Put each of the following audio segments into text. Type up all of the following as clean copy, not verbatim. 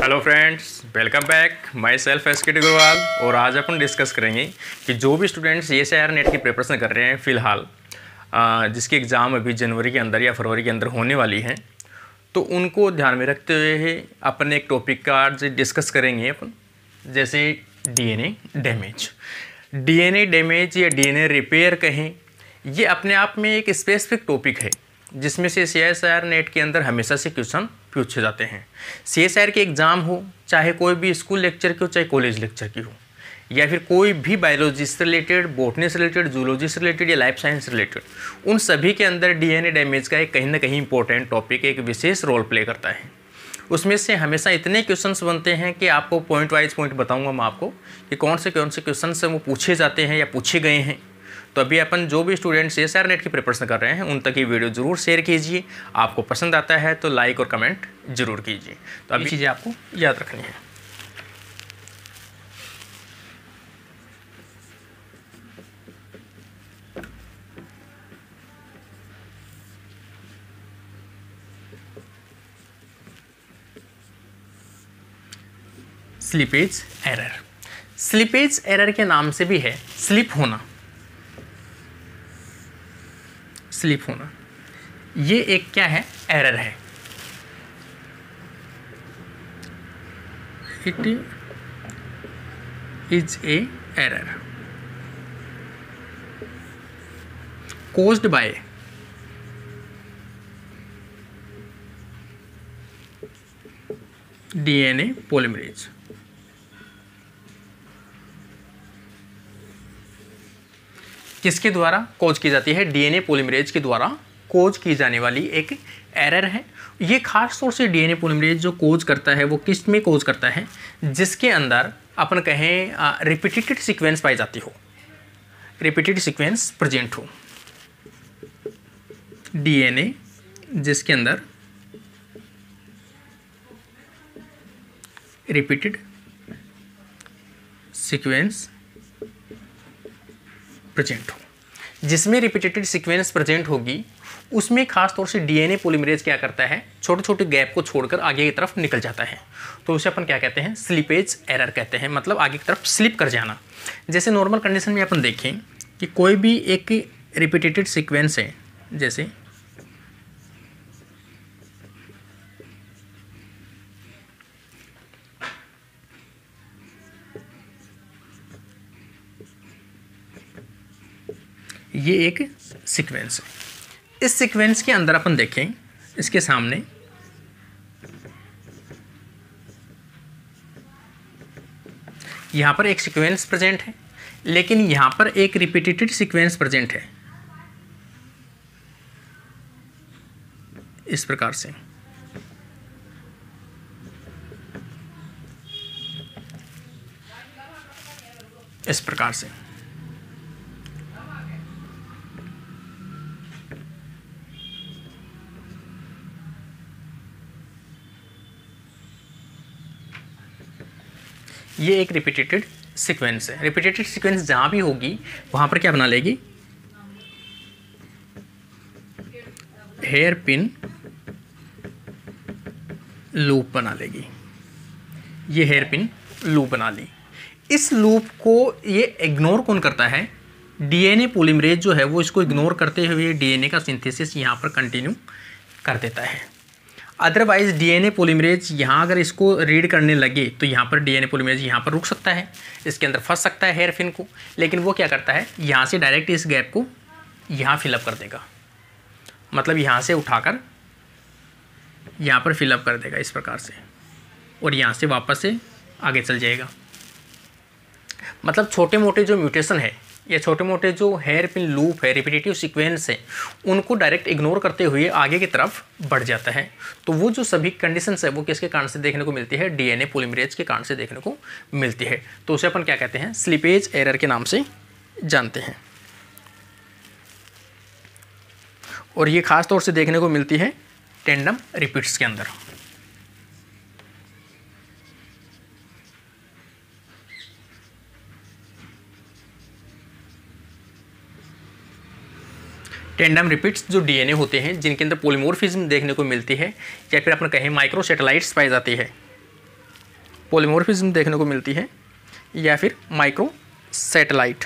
Hello friends, welcome back. My self S के अग्रवाल। और आज अपन डिस्कस करेंगे कि जो भी स्टूडेंट्स CSIR नेट की प्रिपरेशन कर रहे हैं फ़िलहाल, जिसकी एग्ज़ाम अभी जनवरी के अंदर या फरवरी के अंदर होने वाली है, तो उनको ध्यान में रखते हुए अपन एक टॉपिक का आज डिस्कस करेंगे अपन, जैसे DNA डैमेज। DNA डैमेज या DNA रिपेयर कहें, ये अपने आप में एक स्पेसिफिक टॉपिक है जिसमें से CSIR नेट के अंदर हमेशा से क्वेश्चन पूछे जाते हैं। CSIR के एग्ज़ाम हो, चाहे कोई भी स्कूल लेक्चर की हो, चाहे कॉलेज लेक्चर की हो, या फिर कोई भी बायोलॉजी से रिलेटेड, बॉटनी से रिलेटेड, जूलॉजी से रिलेटेड या लाइफ साइंस से रिलेटेड, उन सभी के अंदर DNA डैमेज का एक कहीं ना कहीं इंपॉर्टेंट टॉपिक एक विशेष रोल प्ले करता है। उसमें से हमेशा इतने क्वेश्चंस बनते हैं कि आपको पॉइंट वाइज पॉइंट बताऊंगा मैं आपको कि कौन से क्वेश्चंस हैं वो पूछे जाते हैं या पूछे गए हैं। तो अभी अपन जो भी स्टूडेंट CSIR नेट की प्रिपरेशन कर रहे हैं उन तक ये वीडियो ज़रूर शेयर कीजिए। आपको पसंद आता है तो लाइक और कमेंट जरूर कीजिए। तो अभी चीज़ें आपको याद रखनी है। Slippage error. स्लिपेज एरर के नाम से भी है स्लिप होना। स्लिप होना ये एक क्या है? एरर है। It is a error caused by DNA polymerase। किसके द्वारा कोज की जाती है? DNA पॉलीमरेज के द्वारा कोज की जाने वाली एक एरर है। ये खास तौर से DNA पॉलीमरेज जो कोज करता है वो किस में कोज करता है? जिसके अंदर अपन कहें रिपीटेड सीक्वेंस पाई जाती हो, रिपीटेड सीक्वेंस प्रेजेंट हो। DNA जिसके अंदर रिपीटेड सीक्वेंस प्रेजेंट हो, जिसमें रिपीटेड सीक्वेंस प्रेजेंट होगी, उसमें खास तौर से DNA पॉलीमरेज क्या करता है? छोटे छोटे गैप को छोड़कर आगे की तरफ निकल जाता है। तो उसे अपन क्या कहते हैं? स्लिपेज एरर कहते हैं। मतलब आगे की तरफ स्लिप कर जाना। जैसे नॉर्मल कंडीशन में अपन देखें कि कोई भी एक रिपीटेड सीक्वेंस है, जैसे ये एक सीक्वेंस है। इस सीक्वेंस के अंदर अपन देखें, इसके सामने यहां पर एक सीक्वेंस प्रेजेंट है, लेकिन यहां पर एक रिपीटेड सीक्वेंस प्रेजेंट है इस प्रकार से। इस प्रकार से ये एक रिपीटेड सीक्वेंस है। रिपीटेड सीक्वेंस जहां भी होगी वहां पर क्या बना लेगी? हेयर पिन लूप बना लेगी। ये हेयर पिन लूप बना ली। इस लूप को ये इग्नोर कौन करता है? DNA पॉलीमरेज जो है वो इसको इग्नोर करते हुए DNA का सिंथेसिस यहाँ पर कंटिन्यू कर देता है। अदरवाइज DNA पॉलीमरेज यहाँ अगर इसको रीड करने लगे तो यहाँ पर DNA पॉलीमरेज यहाँ पर रुक सकता है, इसके अंदर फंस सकता है हेयर पिन को। लेकिन वो क्या करता है? यहाँ से डायरेक्ट इस गैप को यहाँ फिलअप कर देगा। मतलब यहाँ से उठाकर यहाँ पर फिलअप कर देगा इस प्रकार से, और यहाँ से वापस से आगे चल जाएगा। मतलब छोटे मोटे जो म्यूटेशन है या छोटे मोटे जो हेयर पिन लूप है, रिपीटेटिव सीक्वेंस है, उनको डायरेक्ट इग्नोर करते हुए आगे की तरफ बढ़ जाता है। तो वो जो सभी कंडीशंस है वो किसके कारण से देखने को मिलती है? DNA पॉलीमरेज के कारण से देखने को मिलती है। तो उसे अपन क्या कहते हैं? स्लिपेज एरर के नाम से जानते हैं। और ये खास तौर से देखने को मिलती है टेंडम रिपीट्स के अंदर। टेंडम रिपीट्स जो डीएनए होते हैं जिनके अंदर पॉलीमॉर्फिज्म देखने को मिलती है या फिर अपन कहें माइक्रो सैटेलाइट्स पाई जाती है, पॉलीमॉर्फिज्म देखने को मिलती है या फिर micro satellite.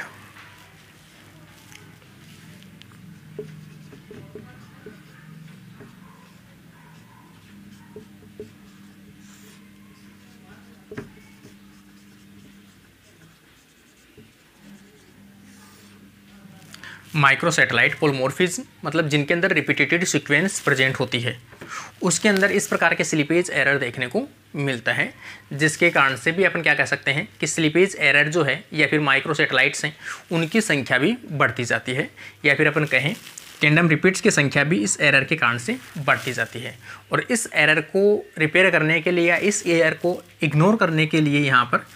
Micro satellite polymorphism मतलब जिनके अंदर रिपीटेटेड सीक्वेंस प्रेजेंट होती है, उसके अंदर इस प्रकार के स्लिपेज एरर देखने को मिलता है, जिसके कारण से भी अपन क्या कह सकते हैं कि स्लिपेज एरर जो है या फिर माइक्रो सैटेलाइट्स हैं उनकी संख्या भी बढ़ती जाती है, या फिर अपन कहें टेंडम रिपीट्स की संख्या भी इस एरर के कारण से बढ़ती जाती है। और इस एरर को रिपेयर करने के लिए या इस एरर को इग्नोर करने के लिए यहाँ पर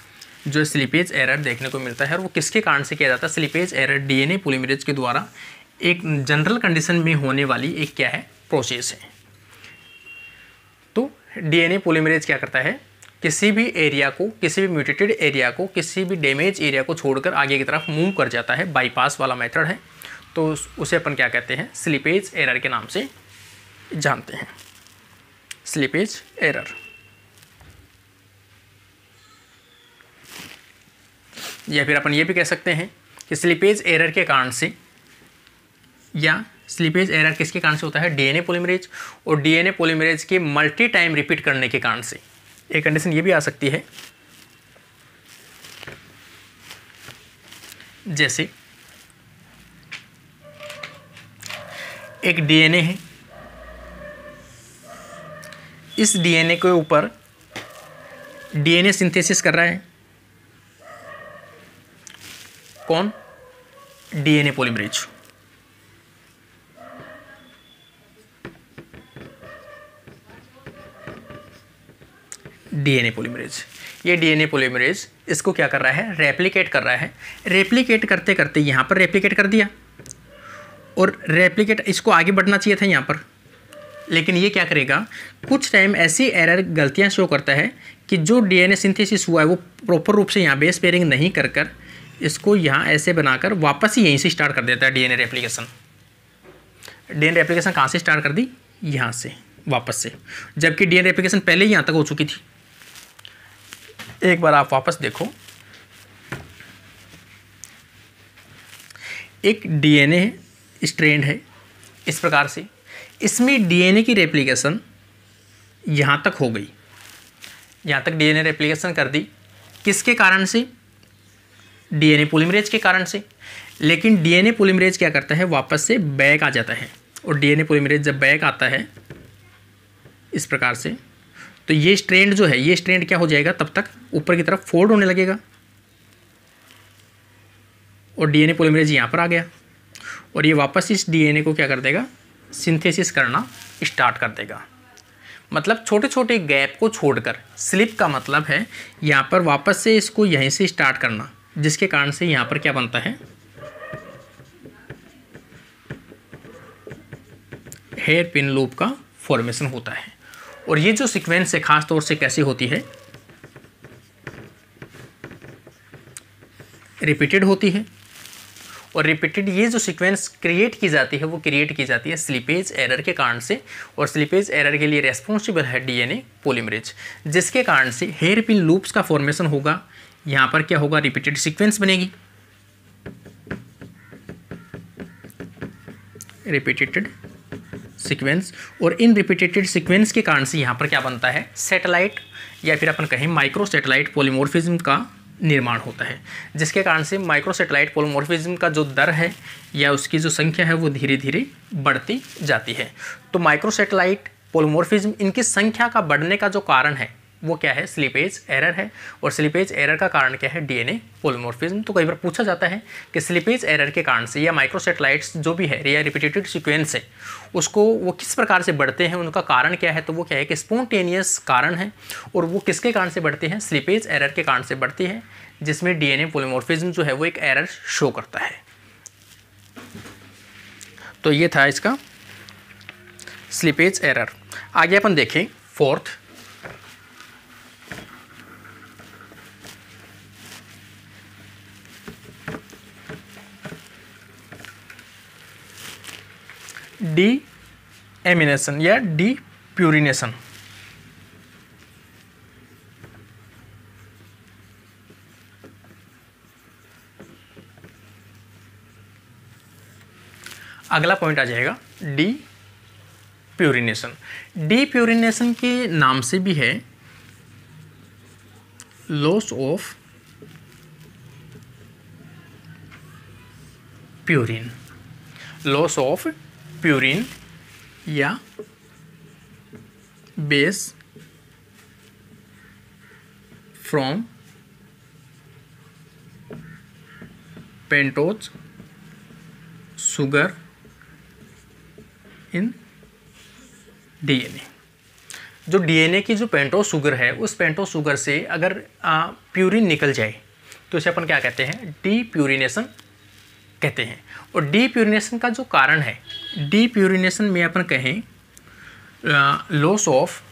जो स्लिपेज एरर देखने को मिलता है, और वो किसके कारण से किया जाता है? स्लिपेज एरर डीएनए पॉलीमरेज के द्वारा एक जनरल कंडीशन में होने वाली एक क्या है, प्रोसेस है। तो डीएनए पॉलीमरेज क्या करता है, किसी भी एरिया को, किसी भी म्यूटेटेड एरिया को, किसी भी डैमेज एरिया को छोड़कर आगे की तरफ मूव कर जाता है। बाईपास वाला मेथड है, तो उसे अपन क्या कहते हैं, स्लिपेज एरर के नाम से जानते हैं। स्लिपेज एरर या फिर अपन ये भी कह सकते हैं कि स्लिपेज एरर के कारण से, या स्लिपेज एरर किसके कारण से होता है, डीएनए पॉलीमरेज और डीएनए पॉलीमरेज के मल्टी टाइम रिपीट करने के कारण से। एक कंडीशन ये भी आ सकती है, जैसे एक डीएनए है, इस डीएनए के ऊपर डीएनए सिंथेसिस कर रहा है कौन, डीएनए पॉलीमरेज। डीएनए पॉलीमरेज, ये डीएनए पॉलीमरेज इसको क्या कर रहा है, रेप्लिकेट कर रहा है। रेप्लिकेट करते करते यहाँ पर रेप्लिकेट कर दिया, और रेप्लिकेट इसको आगे बढ़ना चाहिए था यहाँ पर, लेकिन ये क्या करेगा, कुछ टाइम ऐसी एरर गलतियाँ शो करता है कि जो डीएनए सिंथेसिस हुआ है वो प्रॉपर रूप से यहाँ बेस पेयरिंग नहीं कर इसको यहाँ ऐसे बनाकर वापस ही यहीं से स्टार्ट कर देता है डीएनए रेप्लिकेशन। डीएनए रेप्लिकेशन कहाँ से स्टार्ट कर दी, यहाँ से वापस से, जबकि डीएनए रेप्लिकेशन पहले ही यहाँ तक हो चुकी थी। एक बार आप वापस देखो, एक डीएनए स्ट्रैंड है इस प्रकार से, इसमें डीएनए की रेप्लिकेशन यहाँ तक हो गई, यहाँ तक डीएनए रेप्लिकेशन कर दी, किसके कारण से, डीएनए पॉलीमरेज के कारण से। लेकिन डीएनए पॉलीमरेज क्या करता है, वापस से बैक आ जाता है, और डीएनए पॉलीमरेज जब बैक आता है इस प्रकार से, तो ये स्ट्रैंड जो है, ये स्ट्रैंड क्या हो जाएगा, तब तक ऊपर की तरफ फोल्ड होने लगेगा, और डीएनए पॉलीमरेज यहाँ पर आ गया, और ये वापस इस डीएनए को क्या कर देगा, सिंथेसिस करना स्टार्ट कर देगा। मतलब छोटे छोटे गैप को छोड़कर, स्लिप का मतलब है यहाँ पर वापस से इसको यहीं से स्टार्ट करना, जिसके कारण से यहाँ पर क्या बनता है, हेयर पिन लूप का फॉर्मेशन होता है। और ये जो सीक्वेंस है खास तौर से कैसी होती है, रिपीटेड होती है, और रिपीटेड ये जो सीक्वेंस क्रिएट की जाती है वो क्रिएट की जाती है स्लिपेज एरर के कारण से, और स्लिपेज एरर के लिए रेस्पॉन्सिबल है डीएनए पॉलीमरेज, जिसके कारण से हेयर पिन लूप्स का फॉर्मेशन होगा। यहाँ पर क्या होगा, रिपीटेड सीक्वेंस बनेगी, रिपीटेड सीक्वेंस, और इन रिपीटेटेड सीक्वेंस के कारण से यहाँ पर क्या बनता है, सैटेलाइट या फिर अपन कहें माइक्रो सैटेलाइट पॉलीमॉर्फिज्म का निर्माण होता है, जिसके कारण से माइक्रो सैटेलाइट पॉलीमॉर्फिज्म का जो दर है या उसकी जो संख्या है वो धीरे धीरे बढ़ती जाती है। तो माइक्रो सैटेलाइट पॉलीमॉर्फिज्म, इनकी संख्या का बढ़ने का जो कारण है वो क्या है, स्लिपेज एरर है, और स्लिपेज एरर का कारण क्या है, डीएनए पॉलीमॉर्फिज्म। तो कई बार पूछा जाता है कि स्लिपेज एरर के कारण से या माइक्रो सैटेलाइट्स जो भी है या रिपीटेटेड सीक्वेंस है उसको वो किस प्रकार से बढ़ते हैं, उनका कारण क्या है, तो वो क्या है कि स्पॉन्टेनियस कारण है, और वो किसके कारण से बढ़ते हैं, स्लिपेज एरर के कारण से बढ़ती है, जिसमें डीएनए पॉलीमॉर्फिज्म जो है वो एक एरर शो करता है। तो ये था इसका स्लिपेज एरर। आगे अपन देखें फोर्थ, डी एमिनेशन या डी प्यूरिनेशन। अगला पॉइंट आ जाएगा डी प्यूरिनेशन। डी प्यूरिनेशन के नाम से भी है loss of purine, loss of purine या base from pentose sugar in DNA. जो डीएनए की जो पेंटोज शुगर है, उस पेंटोज शुगर से अगर प्यूरिन निकल जाए तो इसे अपन क्या कहते हैं, डी प्यूरिनेशन कहते हैं। और डी प्यूरिनेशन का जो कारण है, डी प्यूरिनेशन में अपन कहें loss of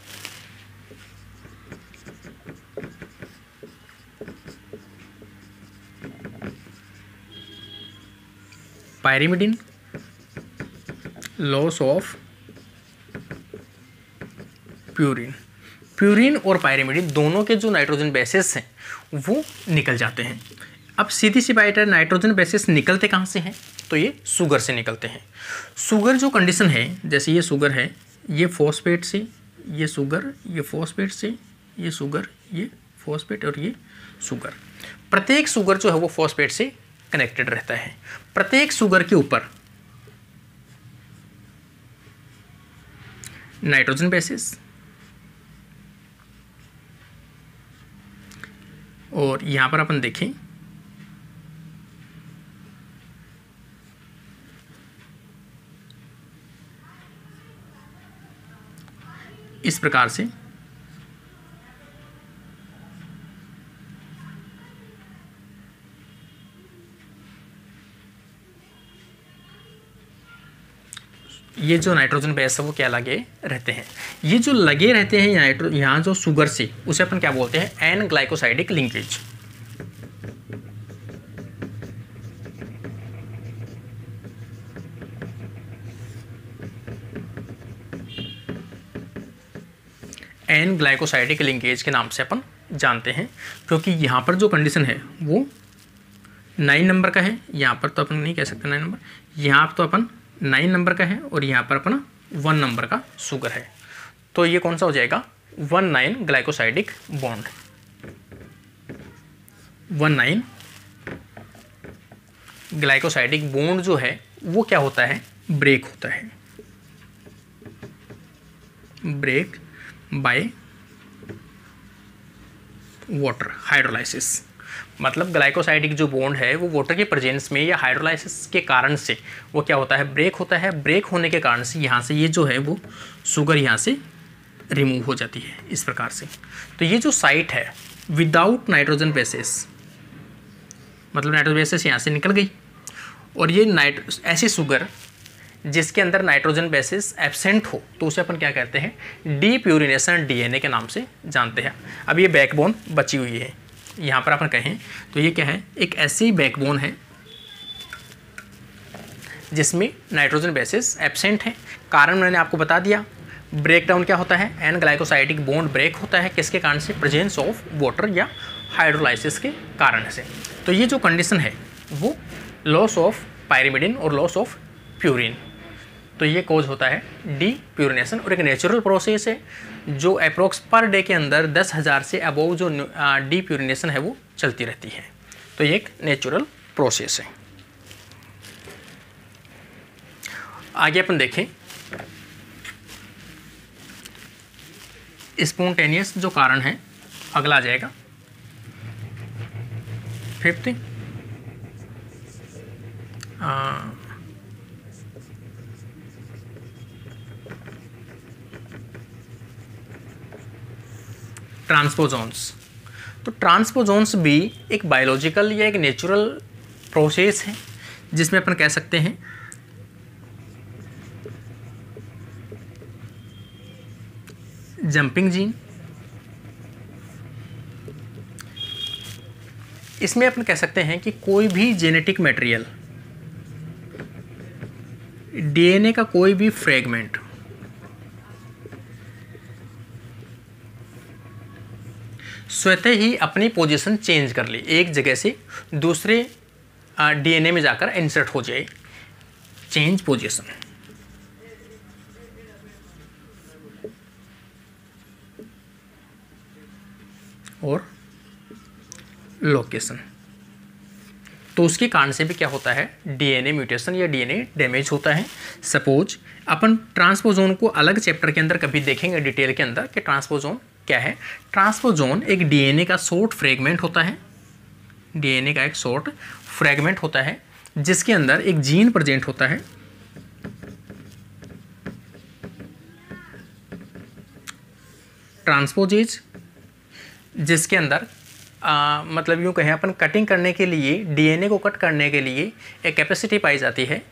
pyrimidine, loss of purine. Purine और पायरिमिडिन दोनों के जो नाइट्रोजन बेसेस हैं वो निकल जाते हैं। अब सीधी सी बात है, नाइट्रोजन बेसेस निकलते कहाँ से हैं, तो ये शुगर से निकलते हैं। शुगर जो कंडीशन है, जैसे ये शुगर है, ये फॉस्फेट से, ये शुगर, ये फॉस्फेट से, ये शुगर, ये फॉस्फेट और ये शुगर। प्रत्येक शुगर जो है वो फॉस्फेट से कनेक्टेड रहता है। प्रत्येक शुगर के ऊपर नाइट्रोजन बेसिस और यहां पर अपन देखें इस प्रकार से ये जो नाइट्रोजन बेस है वो क्या लगे रहते हैं। ये जो लगे रहते हैं यहाँ जो शुगर से, उसे अपन क्या बोलते हैं, N glycosidic linkage. N glycosidic linkage के नाम से अपन जानते हैं, क्योंकि यहाँ पर जो कंडीशन है वो 9 नंबर का है। यहाँ पर तो अपन नहीं कह सकते 9 नंबर, यहाँ पर तो अपन 9 नंबर का है और यहाँ पर अपना 1 नंबर का शुगर है। तो ये कौन सा हो जाएगा, 1,9 ग्लाइकोसाइडिक बॉन्ड। 1,9 ग्लाइकोसाइडिक बॉन्ड जो है वो क्या होता है, ब्रेक होता है, ब्रेक बाय वाटर हाइड्रोलाइसिस। मतलब ग्लाइकोसाइडिक जो बॉन्ड है वो वाटर के प्रेजेंस में या हाइड्रोलाइसिस के कारण से वो क्या होता है, ब्रेक होता है। ब्रेक होने के कारण से यहाँ से ये जो है वो शुगर यहाँ से रिमूव हो जाती है इस प्रकार से। तो ये जो साइट है विदाउट नाइट्रोजन बेसिस, मतलब नाइट्रोजन बेसिस यहाँ से निकल गई, और ये ऐसी शुगर जिसके अंदर नाइट्रोजन बेसिस एब्सेंट हो तो उसे अपन क्या कहते हैं, डी प्यूरिनेशन डीएनए के नाम से जानते हैं। अब ये बैकबोन बची हुई है, यहाँ पर अपन कहें तो ये क्या है, एक ऐसी बैकबोन है जिसमें नाइट्रोजन बेसिस एब्सेंट है। कारण मैंने आपको बता दिया, ब्रेकडाउन क्या होता है, एन ग्लाइकोसाइडिक बॉन्ड ब्रेक होता है, किसके कारण से, प्रेजेंस ऑफ वाटर या हाइड्रोलाइसिस के कारण से। तो ये जो कंडीशन है वो लॉस ऑफ पायरिमिडिन और लॉस ऑफ प्यूरिन, तो ये कोज होता है डी प्यूरिनेशन। और एक नेचुरल प्रोसेस है जो अप्रोक्स पर डे के अंदर 10,000 से अबव जो डी प्यूरिनेशन है वो चलती रहती है। तो ये एक नेचुरल प्रोसेस है। आगे अपन देखें स्पॉन्टेनियस जो कारण है, अगला आ जाएगा 5th ट्रांसपोजोन्स। तो ट्रांसपोजोन्स भी एक बायोलॉजिकल या एक नेचुरल प्रोसेस है जिसमें अपन कह सकते हैं जंपिंग जीन। इसमें अपन कह सकते हैं कि कोई भी जेनेटिक मटेरियल, डीएनए का कोई भी फ्रेगमेंट स्वतः ही अपनी पोजीशन चेंज कर ले, एक जगह से दूसरे डीएनए में जाकर इंसर्ट हो जाए। चेंज पोजीशन और लोकेशन। तो उसके कारण से भी क्या होता है, डीएनए म्यूटेशन या डीएनए डैमेज होता है। सपोज अपन ट्रांसपोजोन को अलग चैप्टर के अंदर कभी देखेंगे डिटेल के अंदर कि ट्रांसपोजोन क्या है। ट्रांसपोजोन एक डीएनए का शॉर्ट फ्रेगमेंट होता है, डीएनए का एक शॉर्ट फ्रेगमेंट होता है जिसके अंदर एक जीन प्रेजेंट होता है, ट्रांसपोजेज, जिसके अंदर मतलब यूँ कहें अपन कटिंग करने के लिए, डीएनए को कट करने के लिए एक कैपेसिटी पाई जाती है।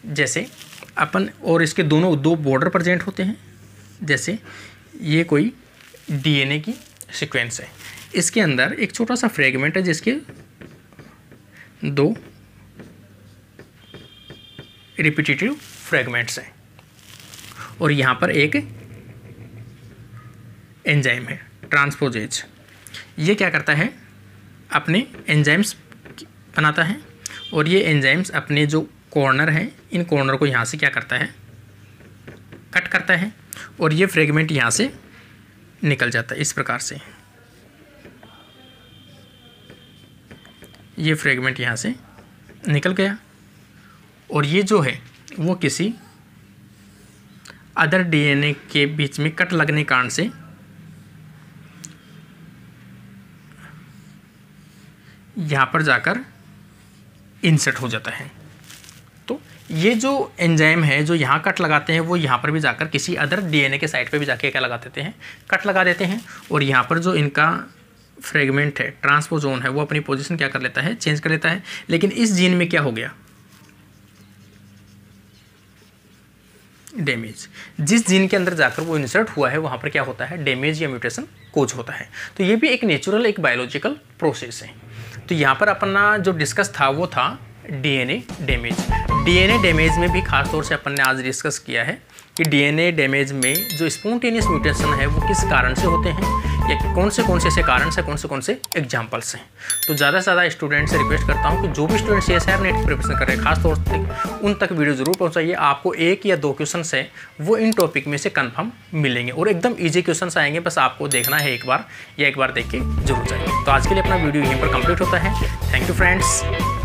जैसे अपन और इसके दो बॉर्डर प्रेजेंट होते हैं। जैसे ये कोई डीएनए की सीक्वेंस है, इसके अंदर एक छोटा सा फ्रेगमेंट है जिसके 2 रिपीटेटिव फ्रेगमेंट्स हैं और यहाँ पर एक एंजाइम है ट्रांसपोजेज। ये क्या करता है, अपने एंजाइम्स बनाता है और ये एंजाइम्स अपने जो कॉर्नर हैं इन कॉर्नर को यहाँ से क्या करता है, कट करता है और ये फ्रेगमेंट यहाँ से निकल जाता है। इस प्रकार से ये फ्रेगमेंट यहाँ से निकल गया और ये जो है वो किसी अदर डीएनए के बीच में कट लगने के कारण से यहाँ पर जाकर इंसर्ट हो जाता है। तो ये जो एंजाइम है जो यहाँ कट लगाते हैं वो यहाँ पर भी जाकर किसी अदर डीएनए के साइट पे भी जाके क्या लगा देते हैं, कट लगा देते हैं और यहाँ पर जो इनका फ्रेगमेंट है ट्रांसपोजोन है वो अपनी पोजीशन क्या कर लेता है, चेंज कर लेता है। लेकिन इस जीन में क्या हो गया, डैमेज। जिस जीन के अंदर जाकर वो इंसर्ट हुआ है वहाँ पर क्या होता है, डैमेज या म्यूटेशन कोज होता है। तो ये भी एक नेचुरल, एक बायोलॉजिकल प्रोसेस है। तो यहाँ पर अपना जो डिस्कस था वो था डीएनए डैमेज। डीएनए डैमेज में भी खास तौर से अपन ने आज डिस्कस किया है कि डीएनए डैमेज में जो स्पॉन्टेनियस म्यूटेशन है वो किस कारण से होते हैं या कौन से ऐसे कारण से कौन से एग्जाम्पल्स हैं। तो ज़्यादा से ज़्यादा स्टूडेंट से रिक्वेस्ट करता हूँ कि जो भी स्टूडेंट CSIR नेट की प्रिपरेशन कर रहे हैं खास तौर से उन तक वीडियो जरूर पहुँचाइए। आपको 1 या 2 क्वेश्चन है वो इन टॉपिक में से कन्फर्म मिलेंगे और एकदम ईजी क्वेश्चन आएंगे, बस आपको देखना है एक बार देख के जरूर जाइए। तो आज के लिए अपना वीडियो यहीं पर कंप्लीट होता है। Thank you friends.